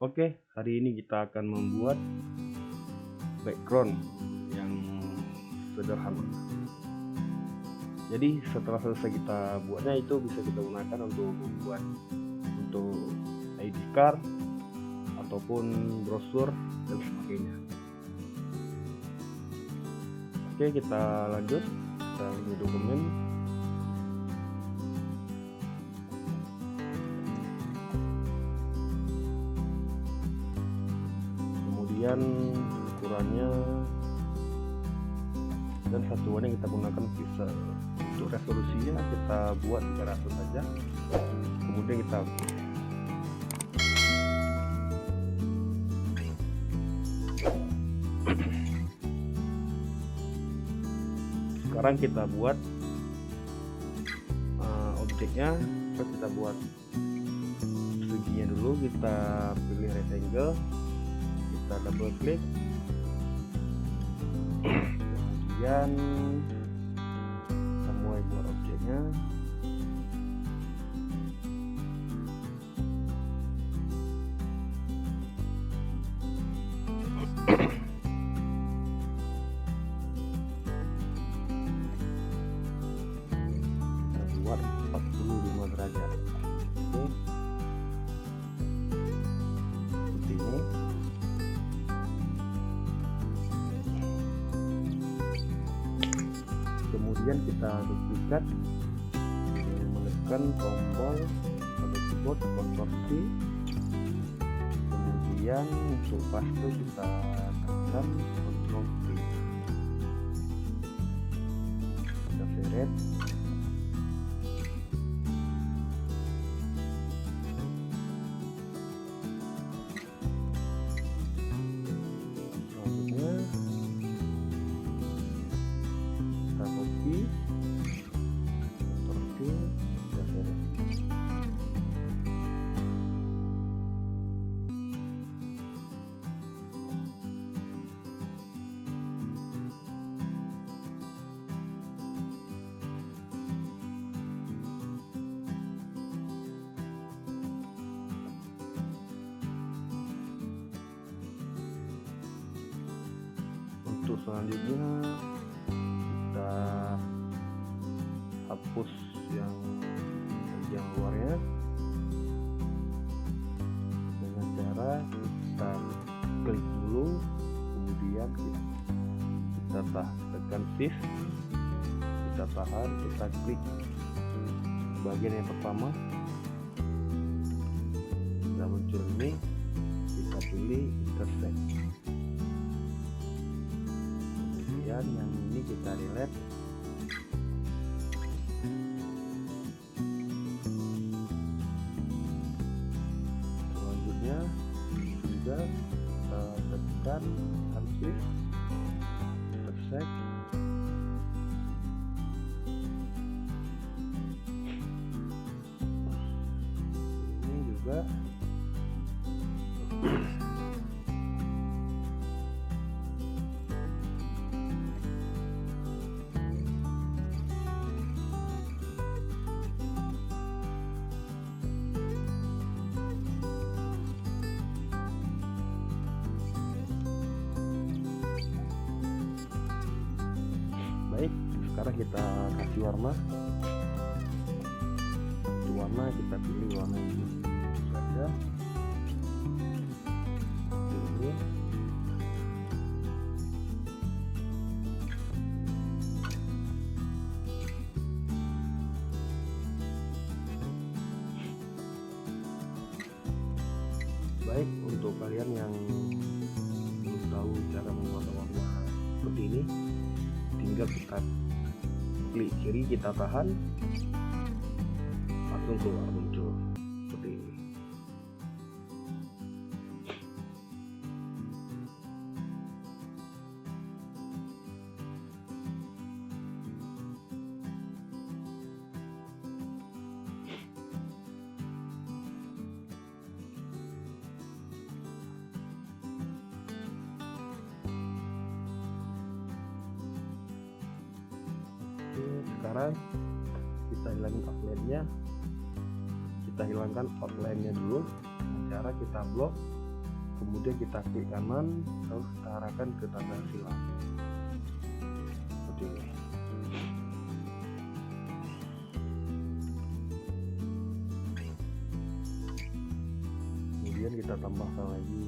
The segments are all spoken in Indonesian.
Oke, hari ini kita akan membuat background yang sederhana. Jadi setelah selesai kita buatnya, itu bisa kita gunakan untuk membuat ID card ataupun brosur dan sebagainya. Oke, kita lanjut. Kita ini dokumen. Kemudian ukurannya dan satuannya kita gunakan pixel. Untuk resolusinya kita buat 300 saja. Kemudian kita sekarang kita buat objeknya. Kita buat seginya dulu. Kita pilih rectangle, kita double klik, kemudian kita mulai buat objeknya. Kita buat 45 derajat. Oke, seperti ini. Kemudian kita duplikat, menekan tombol pada keyboard Ctrl C. Kemudian untuk paste kita tekan Ctrl V. Kita seret. Selanjutnya kita copy, Ctrl V, kita seret. Untuk selanjutnya kita hapus yang bagian luarnya dengan cara kita klik dulu, kemudian kita tekan shift, kita tahan, kita klik bagian yang pertama, kita muncul ini, kita pilih intersect. Kemudian yang ini kita delete. Selanjutnya juga kita tekan shift, intersect. Ini juga baik. Sekarang kita kasih warna. Untuk warna kita pilih warna ini saja. Ini. Baik, untuk kalian yang belum tahu cara membuat warna seperti ini, tinggal kita klik kiri, kita tahan, langsung keluar muncul seperti ini. Sekarang kita hilangin outline-nya, kita hilangkan outline-nya dulu. Cara kita blok kemudian kita klik kanan, lalu kita arahkan ke tanda silang seperti ini. Kemudian kita tambahkan lagi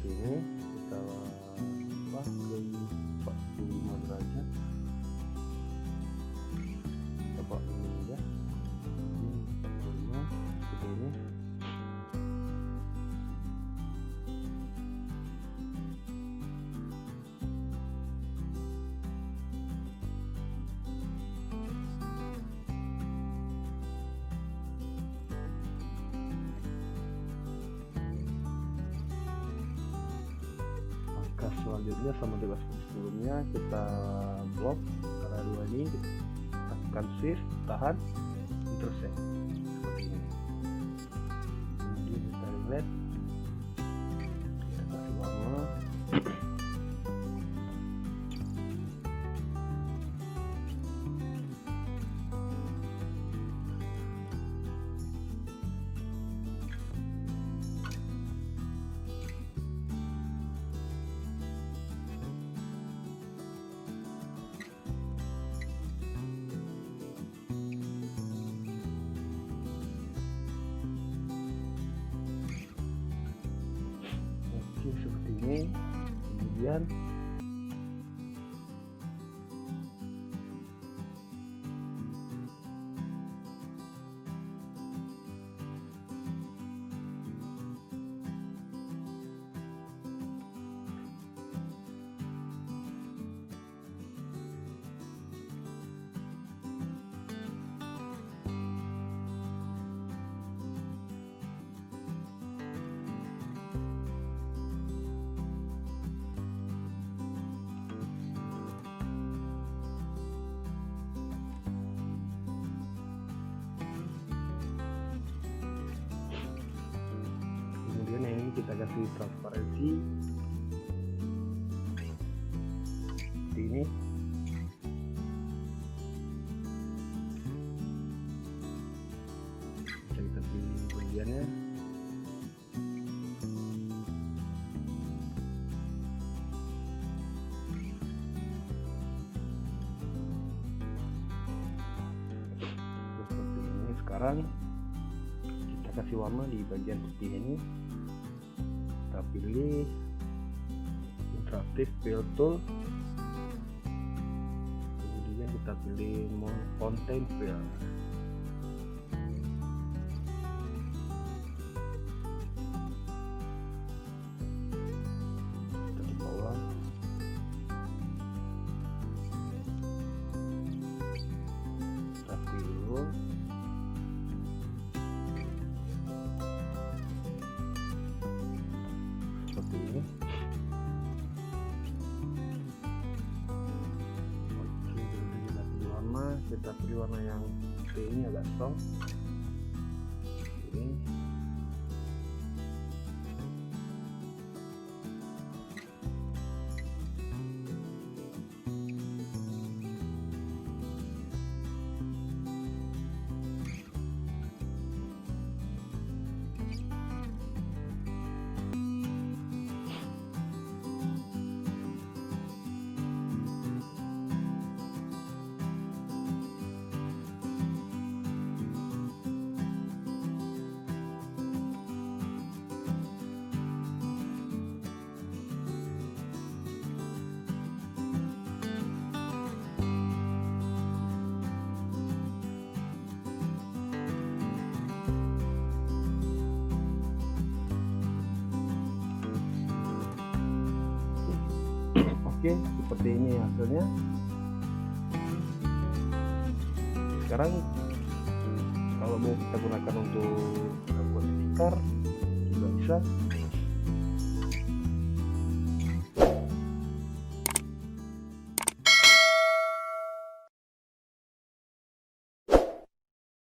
ini, kita ubah ke 45 derajat, coba ini ya, 45 seperti ini. Selanjutnya sama dengan sebelumnya, kita blok antara dua ini, kita tekan shift, tahan, intersect seperti ini. Kemudian kita relate, kita kasih warna. Seperti ini. Kemudian yang ini kita kasih transparansi seperti ini. Bisa kita pilih bagiannya. Terus seperti ini. Sekarang kita kasih warna di bagian putih ini. Kita pilih interactive fill tool, kemudian kita pilih content fill. Kita coba ulang. Kita pilih seperti ini. Oke, kita pilih warna, kita pilih warna yang putih ini agak strong. Ini oke, seperti ini hasilnya. Sekarang kalau mau kita gunakan untuk membuat stiker juga bisa.